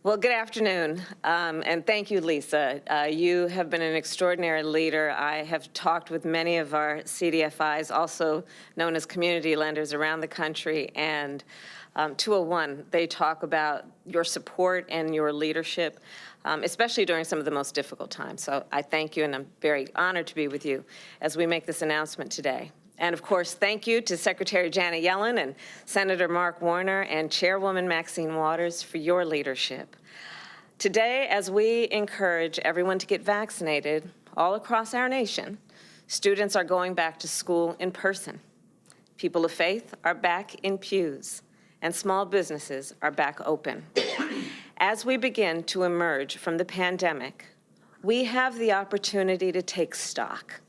Well, good afternoon, and thank you, Lisa. You have been an extraordinary leader. I have talked with many of our CDFIs, also known as community lenders around the country, and 201, they talk about your support and your leadership, especially during some of the most difficult times. So I thank you, and I'm very honored to be with you as we make this announcement today. And of course, thank you to Secretary Janet Yellen and Senator Mark Warner and Chairwoman Maxine Waters for your leadership. Today, as we encourage everyone to get vaccinated all across our nation, students are going back to school in person. People of faith are back in pews, and small businesses are back open. As we begin to emerge from the pandemic, we have the opportunity to take stock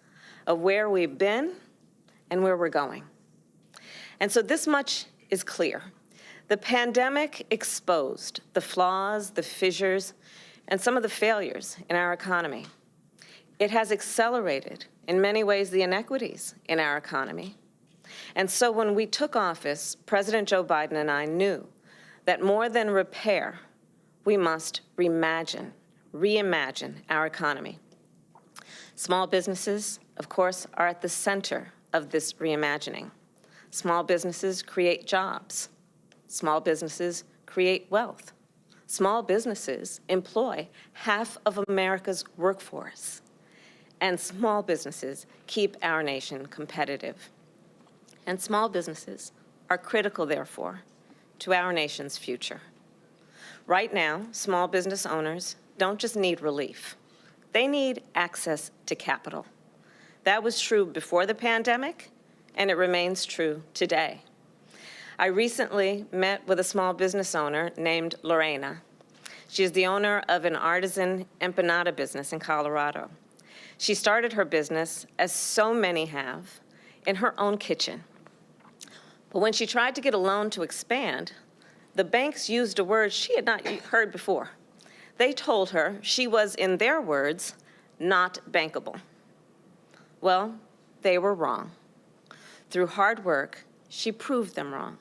of where we've been and where we're going. And so this much is clear. The pandemic exposed the flaws, the fissures, and some of the failures in our economy. It has accelerated, in many ways, the inequities in our economy. And so when we took office, President Joe Biden and I knew that more than repair, we must reimagine our economy. Small businesses, of course, are at the center of this reimagining. Small businesses create jobs. Small businesses create wealth. Small businesses employ half of America's workforce. And small businesses keep our nation competitive. And small businesses are critical, therefore, to our nation's future. Right now, small business owners don't just need relief. They need access to capital. That was true before the pandemic, and it remains true today. I recently met with a small business owner named Lorena. She is the owner of an artisan empanada business in Colorado. She started her business, as so many have, in her own kitchen. But when she tried to get a loan to expand, the banks used a word she had not heard before. They told her she was, in their words, not bankable. Well, they were wrong. Through hard work, she proved them wrong.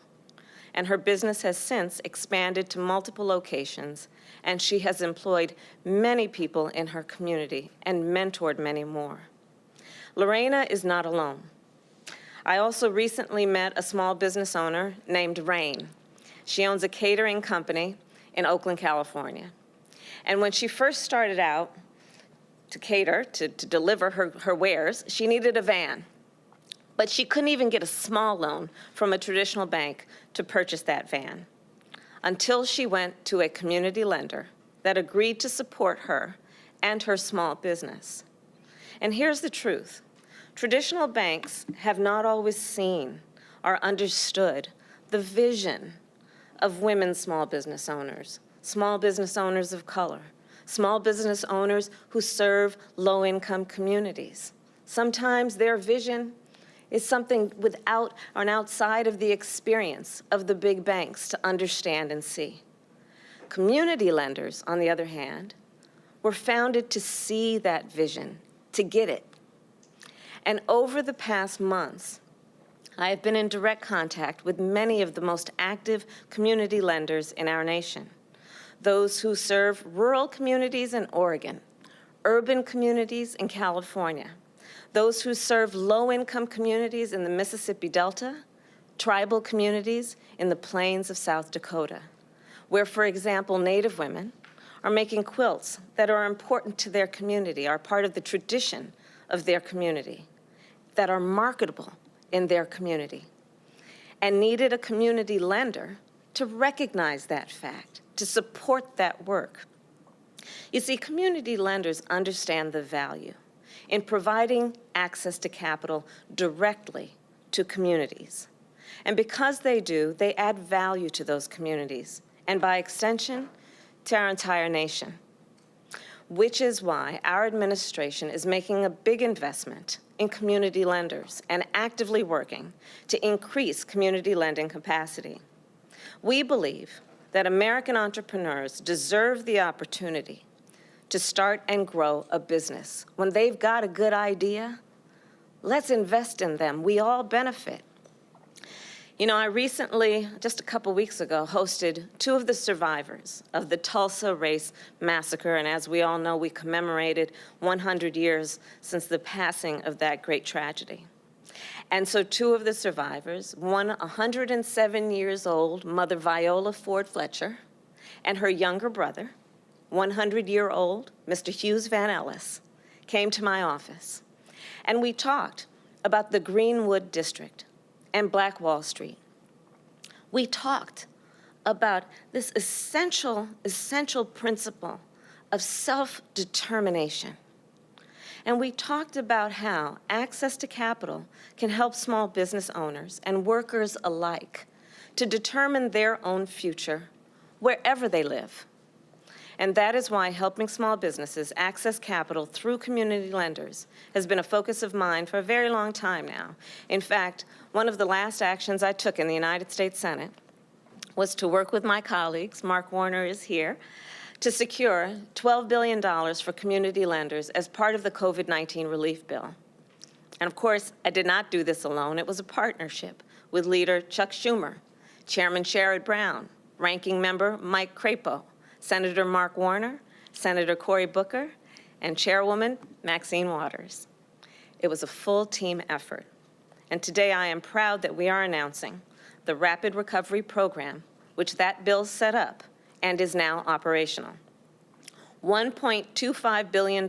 And her business has since expanded to multiple locations, and she has employed many people in her community and mentored many more. Lorena is not alone. I also recently met a small business owner named Rain. She owns a catering company in Oakland, California. And when she first started out to cater, to deliver her wares, she needed a van. But she couldn't even get a small loan from a traditional bank to purchase that van until she went to a community lender that agreed to support her and her small business. And here's the truth. Traditional banks have not always seen or understood the vision of women small business owners of color, small business owners who serve low-income communities. Sometimes their vision is something without or outside of the experience of the big banks to understand and see. Community lenders, on the other hand, were founded to see that vision, to get it. And over the past months, I have been in direct contact with many of the most active community lenders in our nation. Those who serve rural communities in Oregon, urban communities in California, those who serve low-income communities in the Mississippi Delta, tribal communities in the plains of South Dakota, where, for example, Native women are making quilts that are important to their community, are part of the tradition of their community, that are marketable in their community, and needed a community lender to recognize that fact, to support that work. You see, community lenders understand the value in providing access to capital directly to communities. And because they do, they add value to those communities, and by extension, to our entire nation. Which is why our administration is making a big investment in community lenders and actively working to increase community lending capacity. We believe that American entrepreneurs deserve the opportunity to start and grow a business. When they've got a good idea, let's invest in them. We all benefit. You know, I recently, just a couple weeks ago, hosted two of the survivors of the Tulsa Race Massacre, and as we all know, we commemorated 100 years since the passing of that great tragedy. And so two of the survivors, one 107 years old, Mother Viola Ford Fletcher, and her younger brother, 100-year-old Mr. Hughes Van Ellis, came to my office. And we talked about the Greenwood District and Black Wall Street. We talked about this essential principle of self-determination. And we talked about how access to capital can help small business owners and workers alike to determine their own future wherever they live. And that is why helping small businesses access capital through community lenders has been a focus of mine for a very long time now. In fact, one of the last actions I took in the United States Senate was to work with my colleagues, Mark Warner is here, to secure $12 billion for community lenders as part of the COVID-19 relief bill. And of course, I did not do this alone. It was a partnership with Leader Chuck Schumer, Chairman Sherrod Brown, Ranking Member Mike Crapo, Senator Mark Warner, Senator Cory Booker, and Chairwoman Maxine Waters. It was a full team effort. And today I am proud that we are announcing the Rapid Recovery Program, which that bill set up and is now operational. $1.25 billion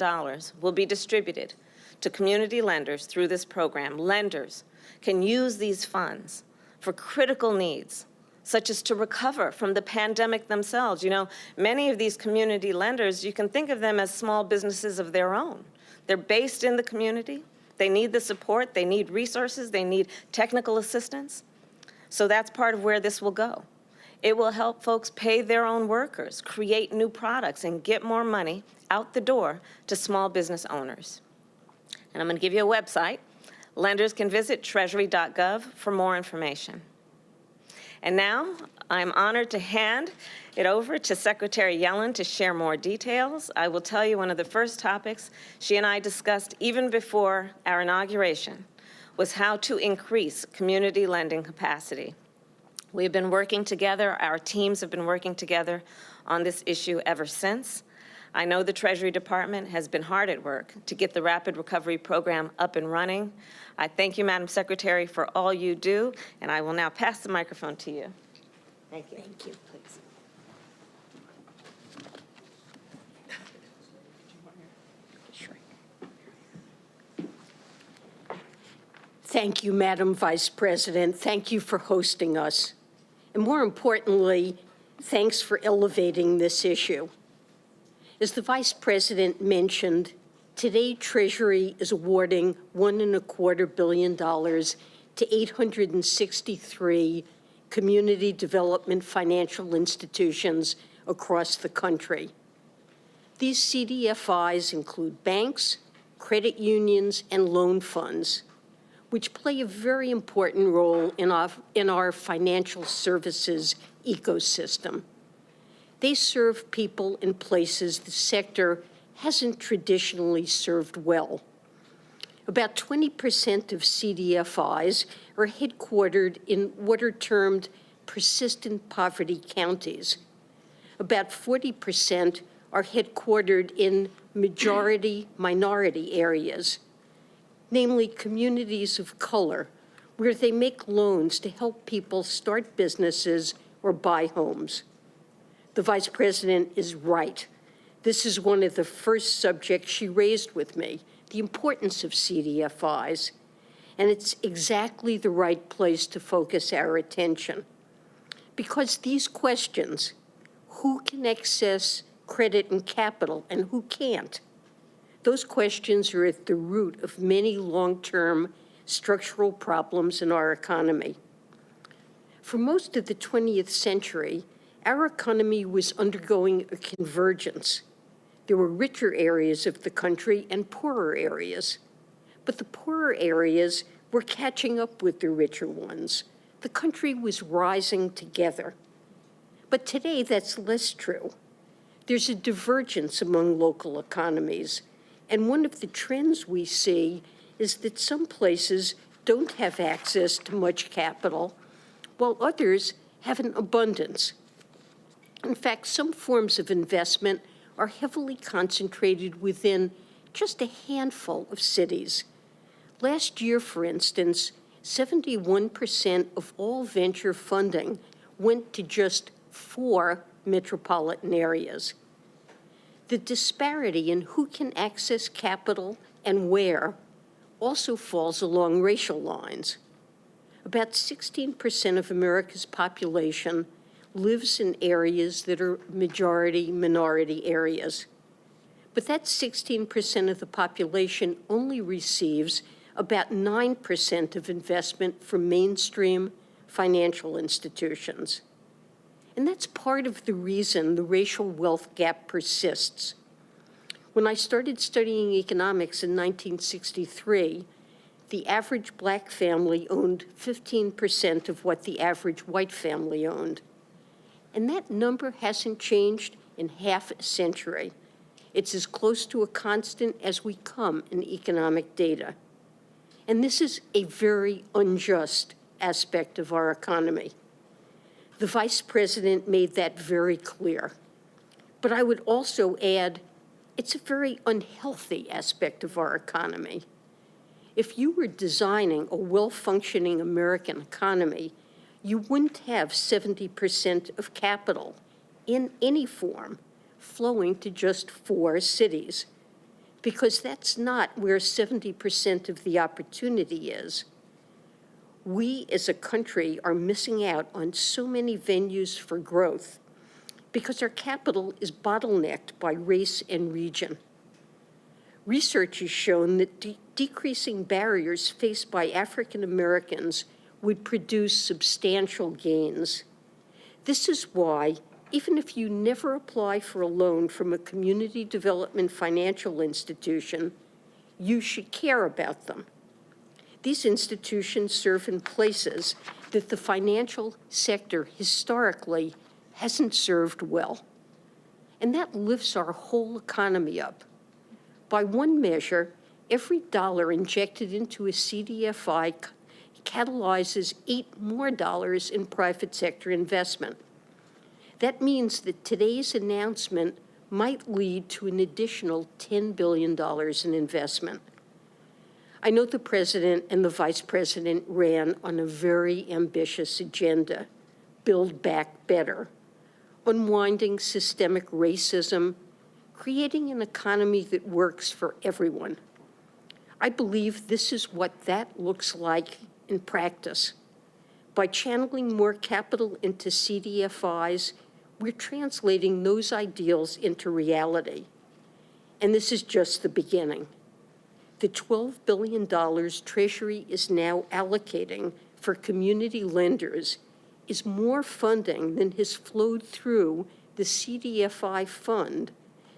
will be distributed to community lenders through this program. Lenders can use these funds for critical needs, such as to recover from the pandemic themselves. You know, many of these community lenders, you can think of them as small businesses of their own. They're based in the community. They need the support. They need resources. They need technical assistance. So that's part of where this will go. It will help folks pay their own workers, create new products, and get more money out the door to small business owners. And I'm going to give you a website. Lenders can visit treasury.gov for more information. And now I'm honored to hand it over to Secretary Yellen to share more details. I will tell you one of the first topics she and I discussed even before our inauguration was how to increase community lending capacity. We've been working together, our teams have been working together on this issue ever since. I know the Treasury Department has been hard at work to get the Rapid Recovery Program up and running. I thank you, Madam Secretary, for all you do, and I will now pass the microphone to you. Thank you. Thank you. Please. Sure. Thank you, Madam Vice President. Thank you for hosting us. And more importantly, thanks for elevating this issue. As the Vice President mentioned, today Treasury is awarding $1.25 billion to 863 community development financial institutions across the country. These CDFIs include banks, credit unions, and loan funds, which play a very important role in our financial services ecosystem. They serve people in places the sector hasn't traditionally served well. About 20% of CDFIs are headquartered in what are termed persistent poverty counties. About 40% are headquartered in majority-minority areas, namely communities of color, where they make loans to help people start businesses or buy homes. The Vice President is right. This is one of the first subjects she raised with me, the importance of CDFIs, and it's exactly the right place to focus our attention. Because these questions, who can access credit and capital and who can't, those questions are at the root of many long-term structural problems in our economy. For most of the 20th century, our economy was undergoing a convergence. There were richer areas of the country and poorer areas. But the poorer areas were catching up with the richer ones. The country was rising together. But today, that's less true. There's a divergence among local economies. And one of the trends we see is that some places don't have access to much capital, while others have an abundance. In fact, some forms of investment are heavily concentrated within just a handful of cities. Last year, for instance, 71% of all venture funding went to just 4 metropolitan areas. The disparity in who can access capital and where also falls along racial lines. About 16% of America's population lives in areas that are majority-minority areas. But that 16% of the population only receives about 9% of investment from mainstream financial institutions. And that's part of the reason the racial wealth gap persists. When I started studying economics in 1963, the average black family owned 15% of what the average white family owned. And that number hasn't changed in half a century. It's as close to a constant as we come in economic data. And this is a very unjust aspect of our economy. The Vice President made that very clear. But I would also add, it's a very unhealthy aspect of our economy. If you were designing a well-functioning American economy, you wouldn't have 70% of capital in any form flowing to just 4 cities, because that's not where 70% of the opportunity is. We as a country are missing out on so many venues for growth because our capital is bottlenecked by race and region. Research has shown that decreasing barriers faced by African Americans would produce substantial gains. This is why, even if you never apply for a loan from a community development financial institution, you should care about them. These institutions serve in places that the financial sector historically hasn't served well. And that lifts our whole economy up. By one measure, every dollar injected into a CDFI catalyzes $8 more in private sector investment. That means that today's announcement might lead to an additional $10 billion in investment. I know the President and the Vice President ran on a very ambitious agenda, Build Back Better, unwinding systemic racism, creating an economy that works for everyone. I believe this is what that looks like in practice. By channeling more capital into CDFIs, we're translating those ideals into reality. And this is just the beginning. The $12 billion Treasury is now allocating for community lenders is more funding than has flowed through the CDFI fund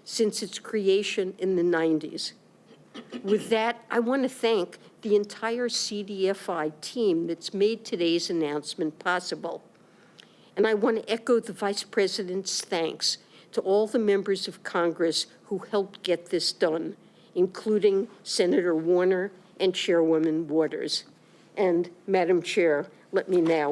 since its creation in the 90s. With that, I want to thank the entire CDFI team that's made today's announcement possible. And I want to echo the Vice President's thanks to all the members of Congress who helped get this done, including Senator Warner and Chairwoman Waters. And Madam Chair, let me now